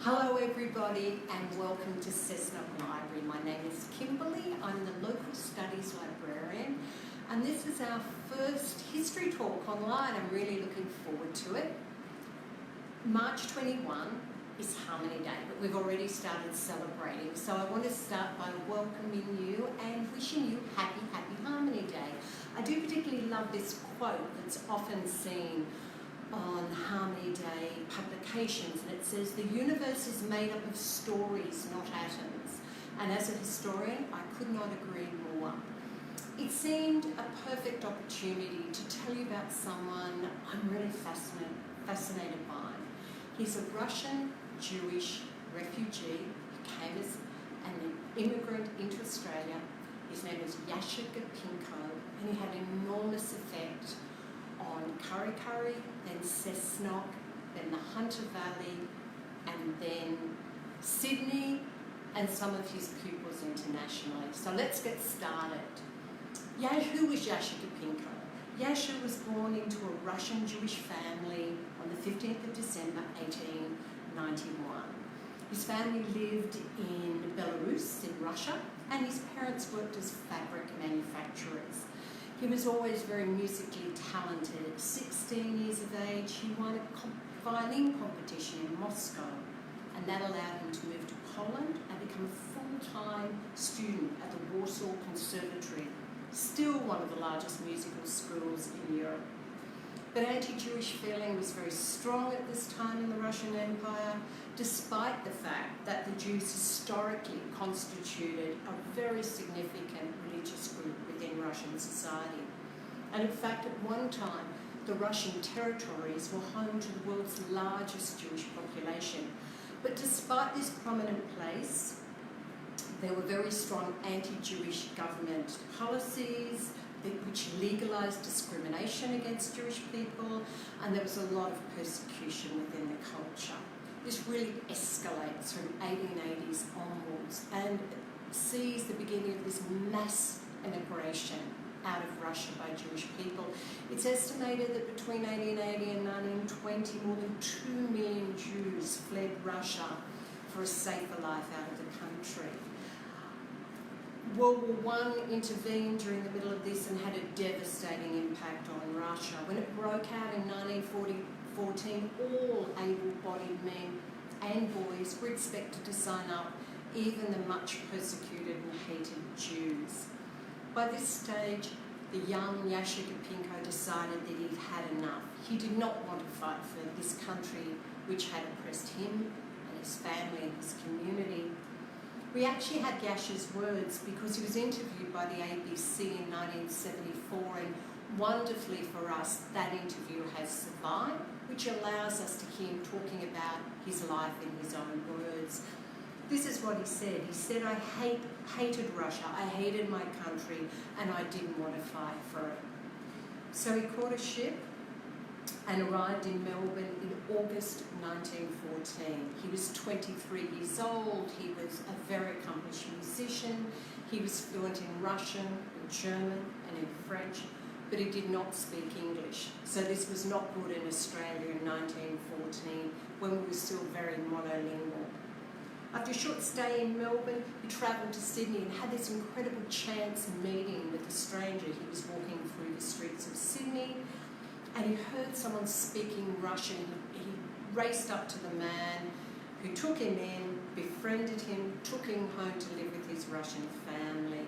Hello everybody and welcome to Cessnock Library. My name is Kimberly, I'm the local studies librarian and this is our first history talk online. I'm really looking forward to it. March 21 is Harmony Day, but we've already started celebrating, so I want to start by welcoming you and wishing you happy Harmony Day. I do particularly love this quote that's often seen on Harmony Day publications, and it says, "The universe is made up of stories, not atoms." And as a historian, I could not agree more. It seemed a perfect opportunity to tell you about someone I'm really fascinated by. He's a Russian Jewish refugee who came as an immigrant into Australia. His name is Yasha Gopinko, and he had an enormous effect on Kurri Kurri, then Cessnock, then the Hunter Valley, and then Sydney, and some of his pupils internationally. So let's get started. Who was Yasha Gopinko? Yasha was born into a Russian Jewish family on the 15th of December 1891. His family lived in Belarus, in Russia, and his parents worked as fabric manufacturers. He was always very musically talented. At 16 years of age, he won a violin competition in Moscow, and that allowed him to move to Poland and become a full-time student at the Warsaw Conservatory, still one of the largest musical schools in Europe. But anti-Jewish feeling was very strong at this time in the Russian Empire, despite the fact that the Jews historically constituted a very significant religious group within Russian society. And in fact, at one time, the Russian territories were home to the world's largest Jewish population. But despite this prominent place, there were very strong anti-Jewish government policies which legalised discrimination against Jewish people, and there was a lot of persecution within the culture. This really escalates from 1880s onwards and sees the beginning of this mass immigration out of Russia by Jewish people. It's estimated that between 1880 and 1920, more than 2 million Jews fled Russia for a safer life out of the country. World War I intervened during the middle of this and had a devastating impact on Russia. When it broke out in 1914, all able-bodied men and boys were expected to sign up, even the much persecuted and hated Jews. By this stage, the young Yasha Gopinko decided that he'd had enough. He did not want to fight for this country which had oppressed him and his family and his community. We actually had Yasha's words because he was interviewed by the ABC in 1974, and wonderfully for us, that interview has survived, which allows us to hear him talking about his life in his own words. This is what he said. He said, "I hated Russia, I hated my country, and I didn't want to fight for it." So he caught a ship and arrived in Melbourne in August 1914. He was 23 years old, he was a very accomplished musician, he was fluent in Russian, in German and in French, but he did not speak English. So this was not good in Australia in 1914 when we were still very monolingual. After a short stay in Melbourne, he travelled to Sydney and had this incredible chance meeting with a stranger. He was walking through the streets of Sydney and he heard someone speaking Russian. He raced up to the man who took him in, befriended him, took him home to live with his Russian family.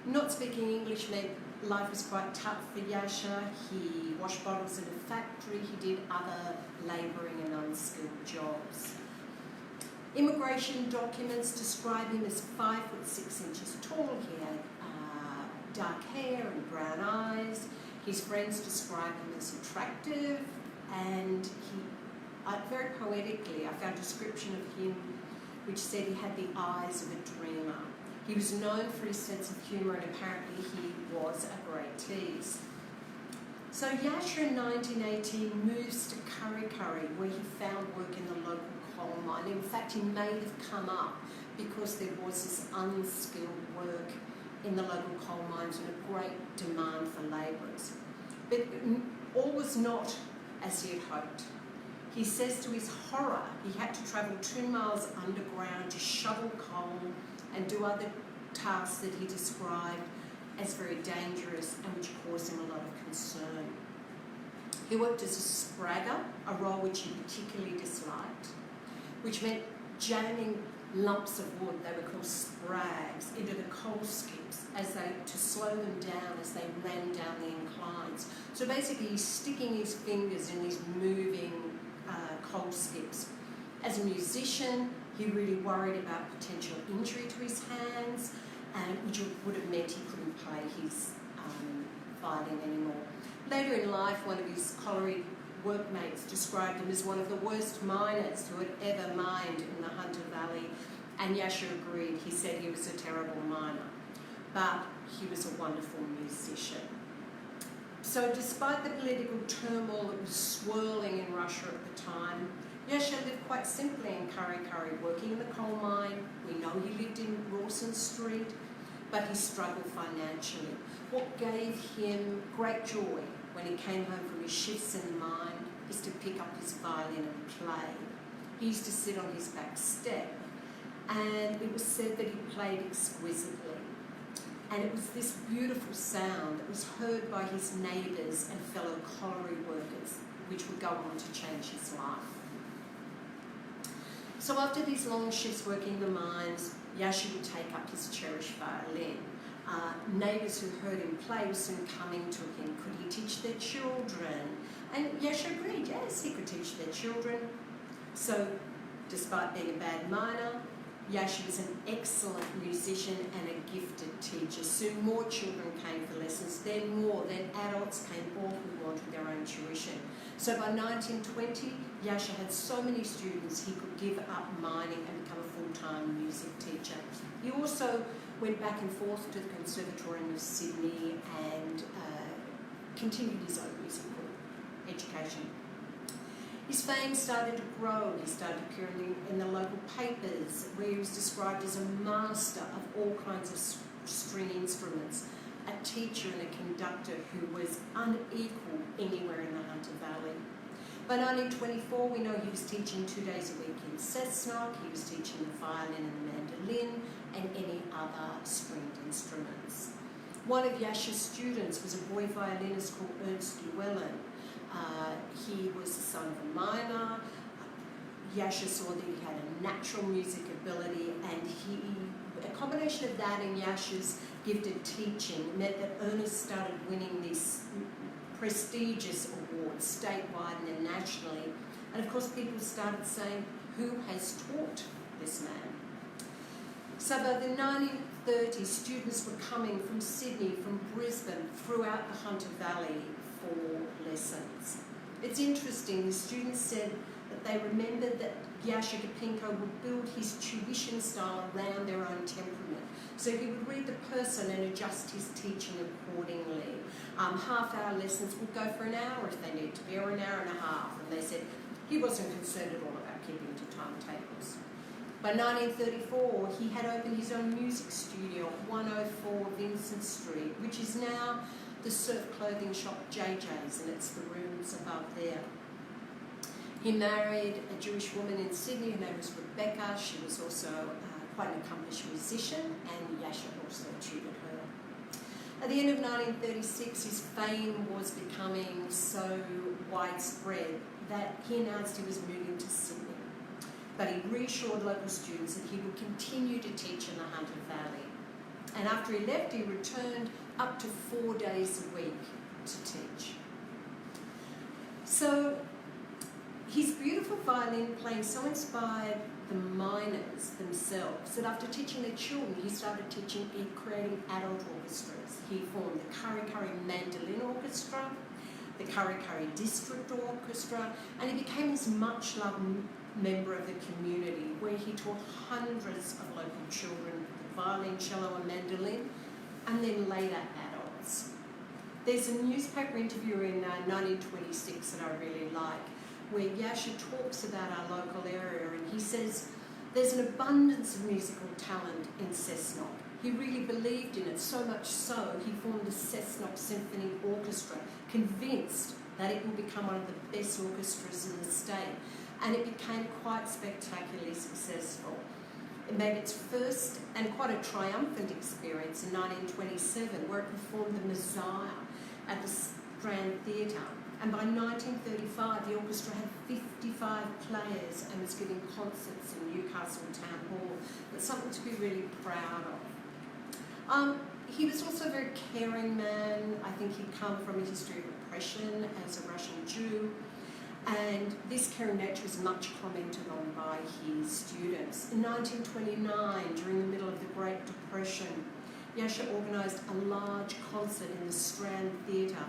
Not speaking English meant life was quite tough for Yasha. He washed bottles in a factory, he did other labouring and unskilled jobs. Immigration documents describe him as 5'6" tall. He had dark hair and brown eyes. His friends describe him as attractive, and very poetically, I found a description of him which said he had the eyes of a dreamer. He was known for his sense of humour, and apparently he was a great tease. So Yasha in 1918 moves to Kurri Kurri, where he found work in the local coal mine. In fact, he may have come up because there was this unskilled work in the local coal mines and a great demand for labourers. But all was not as he had hoped. He says to his horror he had to travel 2 miles underground to shovel coal and do other tasks that he described as very dangerous and which caused him a lot of concern. He worked as a spragger, a role which he particularly disliked, which meant jamming lumps of wood, they were called sprags, into the coal skips to slow them down as they ran down the inclines. So basically he's sticking his fingers in these moving coal skips. As a musician, he really worried about potential injury to his hands, which would have meant he couldn't play his violin anymore. Later in life, one of his colliery workmates described him as one of the worst miners who had ever mined in the Hunter Valley, and Yasha agreed. He said he was a terrible miner, but he was a wonderful musician. So despite the political turmoil that was swirling in Russia at the time, Yasha lived quite simply in Kurri Kurri, working in the coal mine. We know he lived in Rawson Street, but he struggled financially. What gave him great joy when he came home from his shifts in the mine is to pick up his violin and play. He used to sit on his back step, and it was said that he played exquisitely. And it was this beautiful sound that was heard by his neighbours and fellow colliery workers, which would go on to change his life. So after these long shifts working the mines, Yasha would take up his cherished violin. Neighbours who heard him play were soon coming to him. Could he teach their children? And Yasha agreed, yes, he could teach their children. So, despite being a bad miner, Yasha was an excellent musician and a gifted teacher. Soon more children came for lessons, then adults came, all who wanted their own tuition. So by 1920, Yasha had so many students he could give up mining and become a full-time music teacher. He also went back and forth to the Conservatorium of Sydney and continued his own musical education. His fame started to grow. He started appearing in the local papers, where he was described as a master of all kinds of string instruments, a teacher and a conductor who was unequal anywhere in the Hunter Valley. By 1924, we know he was teaching 2 days a week in Cessnock. He was teaching the violin and the mandolin and any other stringed instruments. One of Yasha's students was a boy violinist called Ernst Llewellyn. He was the son of a miner. Yasha saw that he had a natural music ability, and a combination of that and Yasha's gifted teaching meant that Ernest started winning these prestigious awards statewide and then nationally. And of course people started saying, who has taught this man? So by the 1930s, students were coming from Sydney, from Brisbane, throughout the Hunter Valley for lessons. It's interesting, the students said that they remembered that Yasha Gopinko would build his tuition style around their own temperament. So he would read the person and adjust his teaching accordingly. Half-hour lessons would go for an hour if they needed to be, or an hour and a half. And they said he wasn't concerned at all about keeping to timetables. By 1934, he had opened his own music studio at 104 Vincent Street, which is now the surf clothing shop JJ's, and it's the rooms above there. He married a Jewish woman in Sydney. Her name was Rebecca. She was also quite an accomplished musician, and Yasha also tutored her. At the end of 1936, his fame was becoming so widespread that he announced he was moving to Sydney. But he reassured local students that he would continue to teach in the Hunter Valley. And after he left, he returned up to 4 days a week to teach. So his beautiful violin playing so inspired the miners themselves that after teaching their children, he started creating adult orchestras. He formed the Kurri Kurri Mandolin Orchestra, the Kurri Kurri District Orchestra, and he became this much-loved member of the community, where he taught hundreds of local children the violin, cello and mandolin, and then later adults. There's a newspaper interview in 1926 that I really like, where Yasha talks about our local area, and he says there's an abundance of musical talent in Cessnock. He really believed in it, so much so he formed the Cessnock Symphony Orchestra, convinced that it will become one of the best orchestras in the state, and it became quite spectacularly successful. It made its first and quite a triumphant experience in 1927, where it performed the Messiah at the Strand Theatre. And by 1935, the orchestra had 55 players and was giving concerts in Newcastle Town Hall. It's something to be really proud of. He was also a very caring man. I think he'd come from a history of oppression as a Russian Jew. And this caring nature was much commented on by his students. In 1929, during the middle of the Great Depression, Jascha organised a large concert in the Strand Theatre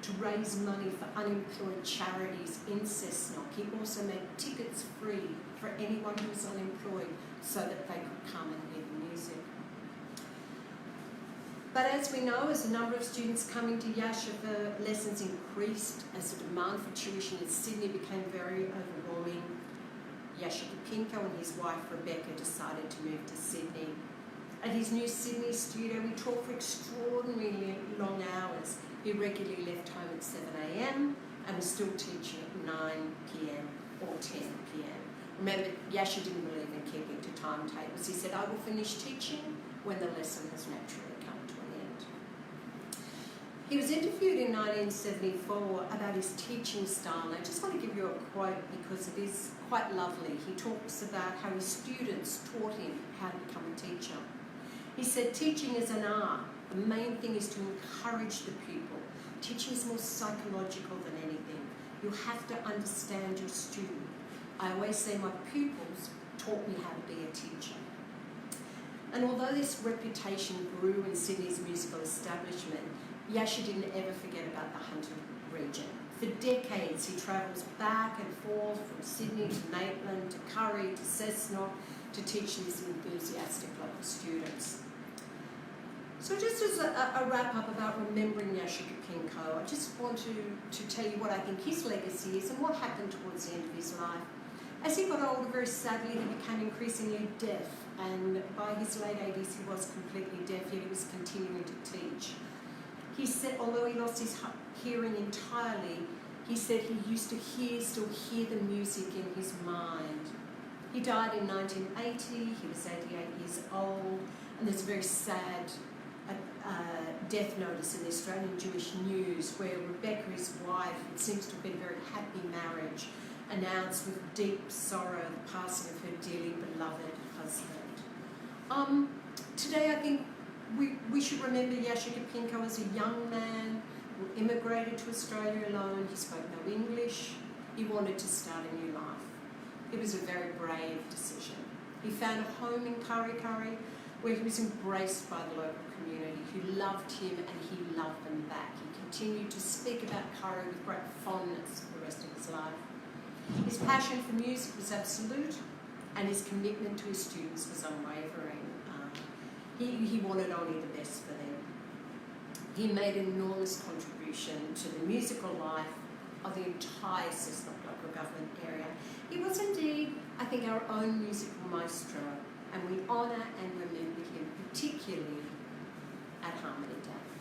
to raise money for unemployed charities in Cessnock. He also made tickets free for anyone who was unemployed so that they could come and hear the music. But as we know, as the number of students coming to Jascha for lessons increased, as the demand for tuition in Sydney became very overwhelming, Jascha Kopinko and his wife Rebecca decided to move to Sydney. At his new Sydney studio, we taught for extraordinarily long hours. He regularly left home at 7 a.m. and was still teaching at 9 p.m. or 10 p.m. Remember, Jascha didn't believe in keeping to timetables. He said, I will finish teaching when the lesson has naturally come to an end. He was interviewed in 1974 about his teaching style. I just want to give you a quote because it is quite lovely. He talks about how his students taught him how to become a teacher. He said, teaching is an art. The main thing is to encourage the pupil. Teaching is more psychological than anything. You have to understand your student. I always say my pupils taught me how to be a teacher. And although this reputation grew in Sydney's musical establishment, Jascha didn't ever forget about the Hunter region. For decades, he travels back and forth from Sydney to Maitland, to Kurri, to Cessnock, to teach these enthusiastic local students. So just as a wrap-up about remembering Jascha Kopinko, I just want to tell you what I think his legacy is and what happened towards the end of his life. As he got older, very sadly, he became increasingly deaf, and by his late 80s, he was completely deaf, yet he was continuing to teach. He said, although he lost his hearing entirely, he said he used to still hear the music in his mind. He died in 1980, he was 88 years old, and there's a very sad death notice in the Australian Jewish News where Rebecca, his wife, it seems to have been a very happy marriage, announced with deep sorrow the passing of her dearly beloved husband. Today I think we should remember Jascha Kopinko as a young man who immigrated to Australia alone. He spoke no English. He wanted to start a new life. It was a very brave decision. He found a home in Kurri Kurri where he was embraced by the local community who loved him and he loved them back. He continued to speak about Kurri with great fondness for the rest of his life. His passion for music was absolute and his commitment to his students was unwavering. He wanted only the best for them. He made an enormous contribution to the musical life of the entire Cessnock local government area. He was indeed, I think, our own musical maestro, and we honour and remember him, particularly at Harmony Day.